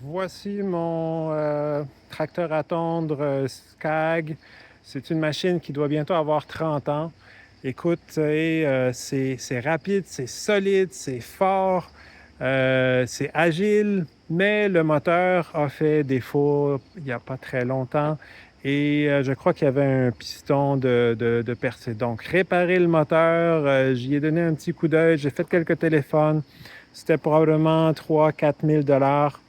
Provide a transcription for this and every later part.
Voici mon tracteur à tondre Scag. C'est une machine qui doit bientôt avoir 30 ans. Écoute, c'est rapide, c'est solide, c'est fort, c'est agile, mais le moteur a fait défaut il n'y a pas très longtemps et je crois qu'il y avait un piston de percée. Donc, réparer le moteur, j'y ai donné un petit coup d'œil, j'ai fait quelques téléphones. C'était probablement 3 000 à 4 000 dollars.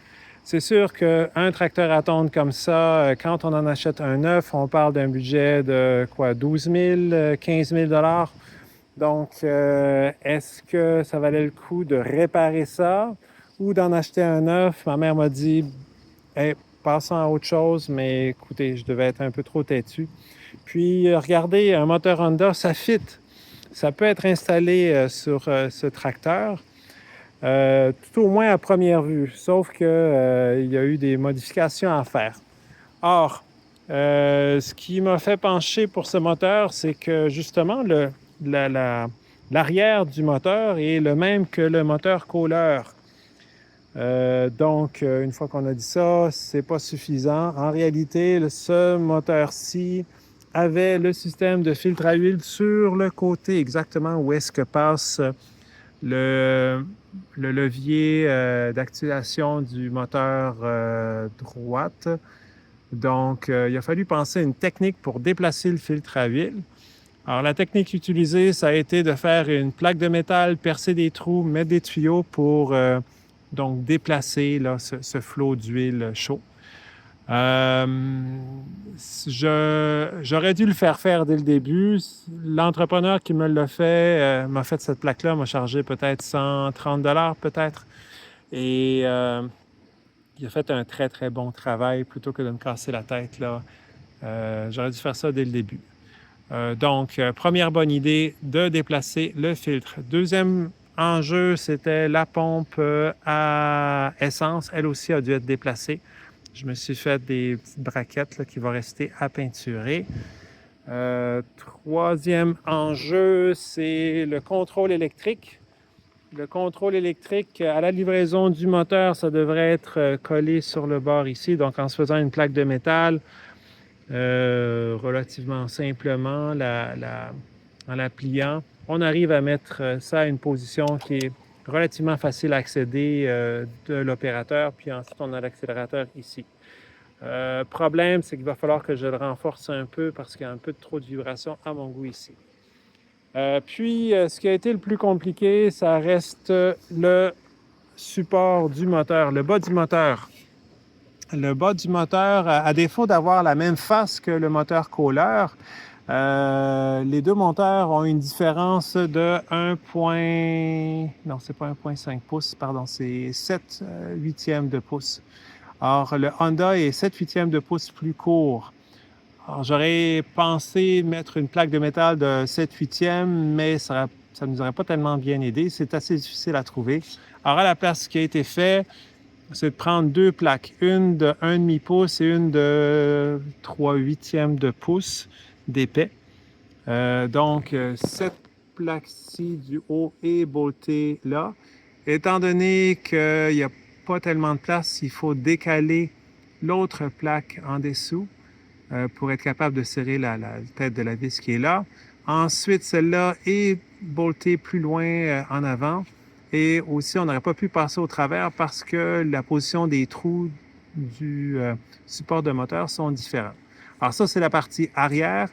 C'est sûr qu'un tracteur à tonde comme ça, quand on en achète un neuf, on parle d'un budget de quoi, 12 000, 15 000 dollars. Donc, est-ce que ça valait le coup de réparer ça ou d'en acheter un neuf? Ma mère m'a dit, hey, passons à autre chose, mais écoutez, je devais être un peu trop têtu. Puis, regardez, un moteur Honda, ça fit. Ça peut être installé sur ce tracteur. Tout au moins à première vue, sauf que, il y a eu des modifications à faire. Or, ce qui m'a fait pencher pour ce moteur, c'est que justement, l'arrière du moteur est le même que le moteur Kohler. Donc, une fois qu'on a dit ça, c'est pas suffisant. En réalité, ce moteur-ci avait le système de filtre à huile sur le côté, exactement où est-ce que passe le, le levier d'activation du moteur droite. Donc, il a fallu penser à une technique pour déplacer le filtre à huile. Alors, la technique utilisée, ça a été de faire une plaque de métal, percer des trous, mettre des tuyaux pour donc déplacer là, ce flot d'huile chaud. Euh, J'aurais dû le faire dès le début. L'entrepreneur qui me l'a fait m'a fait cette plaque-là, m'a chargé peut-être 130 dollars peut-être. Et il a fait un très, très bon travail plutôt que de me casser la tête, là. J'aurais dû faire ça dès le début. Donc, première bonne idée, de déplacer le filtre. Deuxième enjeu, c'était la pompe à essence. Elle aussi a dû être déplacée. Je me suis fait des petites braquettes là, qui vont rester à peinturer. Troisième enjeu, c'est le contrôle électrique. Le contrôle électrique à la livraison du moteur, ça devrait être collé sur le bord ici. Donc, en se faisant une plaque de métal, relativement simplement, en la pliant, on arrive à mettre ça à une position qui est relativement facile à accéder de l'opérateur. Puis ensuite, on a l'accélérateur ici. Problème, c'est qu'il va falloir que je le renforce un peu parce qu'il y a un peu trop de vibration à mon goût ici. Puis, ce qui a été le plus compliqué, ça reste le support du moteur, le bas du moteur. Le bas du moteur, à défaut d'avoir la même face que le moteur Kohler, les deux moteurs ont une différence de 1. Non, c'est pas 1,5 pouces, pardon, c'est 7 huitièmes de pouce. Or, le Honda est 7 huitièmes de pouce plus court. Alors, j'aurais pensé mettre une plaque de métal de 7 huitièmes, mais ça ne nous aurait pas tellement bien aidé. C'est assez difficile à trouver. Alors, à la place, ce qui a été fait, c'est de prendre deux plaques, une de 1,5 pouce et une de 3 huitièmes de pouce d'épais. Donc, cette plaque-ci du haut est boltée là. Étant donné qu'il n'y a pas tellement de place, il faut décaler l'autre plaque en dessous pour être capable de serrer la tête de la vis qui est là. Ensuite, celle-là est boltée plus loin en avant. Et aussi, on n'aurait pas pu passer au travers parce que la position des trous du support de moteur sont différents. Alors ça, c'est la partie arrière.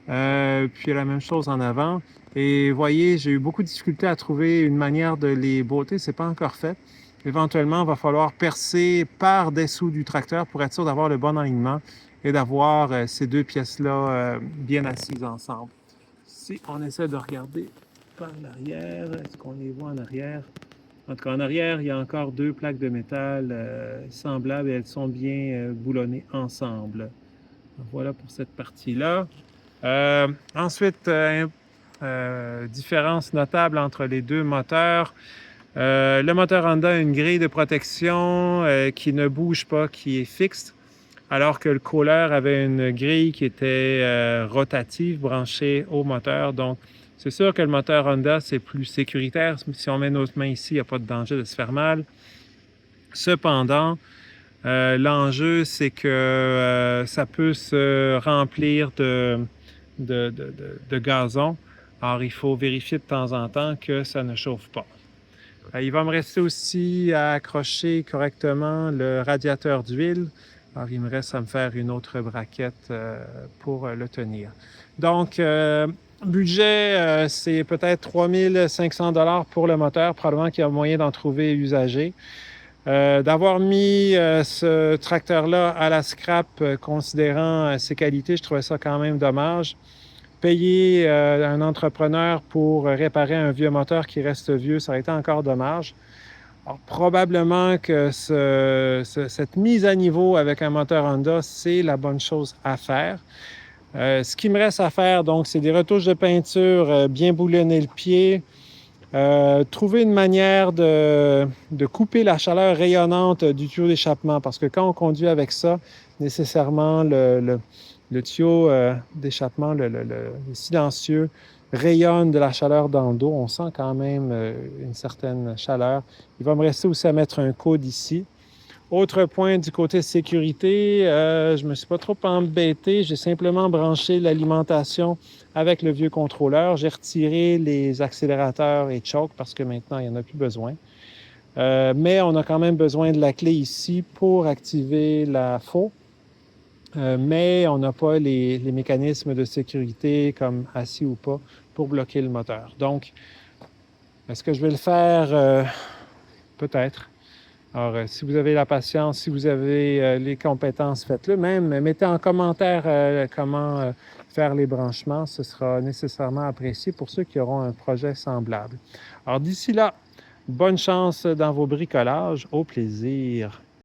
Puis la même chose en avant. Et voyez, j'ai eu beaucoup de difficultés à trouver une manière de les bolter. C'est pas encore fait. Éventuellement, il va falloir percer par-dessous du tracteur pour être sûr d'avoir le bon alignement et d'avoir ces deux pièces-là bien assises ensemble. Si on essaie de regarder par l'arrière, est-ce qu'on les voit en arrière? En tout cas, en arrière, il y a encore deux plaques de métal semblables et elles sont bien boulonnées ensemble. Voilà pour cette partie-là. Ensuite, différence notable entre les deux moteurs. Le moteur Honda a une grille de protection qui ne bouge pas, qui est fixe, alors que le Kohler avait une grille qui était rotative, branchée au moteur. Donc, c'est sûr que le moteur Honda, c'est plus sécuritaire. Si on met notre main ici, il n'y a pas de danger de se faire mal. Cependant, L'enjeu, c'est que ça peut se remplir de gazon. Alors, il faut vérifier de temps en temps que ça ne chauffe pas. Il va me rester aussi à accrocher correctement le radiateur d'huile. Alors, il me reste à me faire une autre braquette pour le tenir. Donc, budget, c'est peut-être 3 500 $ pour le moteur. Probablement qu'il y a moyen d'en trouver usagé. D'avoir mis ce tracteur-là à la scrap, considérant ses qualités, je trouvais ça quand même dommage. Payer un entrepreneur pour réparer un vieux moteur qui reste vieux, ça aurait été encore dommage. Alors, probablement que cette mise à niveau avec un moteur Honda, c'est la bonne chose à faire. Ce qui me reste à faire, donc, c'est des retouches de peinture, bien boulonner le pied, trouver une manière de couper la chaleur rayonnante du tuyau d'échappement, parce que quand on conduit avec ça, nécessairement, le tuyau d'échappement, le silencieux, rayonne de la chaleur dans le dos. On sent quand même une certaine chaleur. Il va me rester aussi à mettre un coude ici. Autre point du côté sécurité, je ne me suis pas trop embêté. J'ai simplement branché l'alimentation avec le vieux contrôleur. J'ai retiré les accélérateurs et choke parce que maintenant, il n'y en a plus besoin. Mais on a quand même besoin de la clé ici pour activer la faux. Mais on n'a pas les mécanismes de sécurité comme assis ou pas pour bloquer le moteur. Donc, est-ce que je vais le faire? Peut-être. Alors, si vous avez la patience, si vous avez les compétences, faites-le. Même, mettez en commentaire comment faire les branchements. Ce sera nécessairement apprécié pour ceux qui auront un projet semblable. Alors, d'ici là, bonne chance dans vos bricolages. Au plaisir.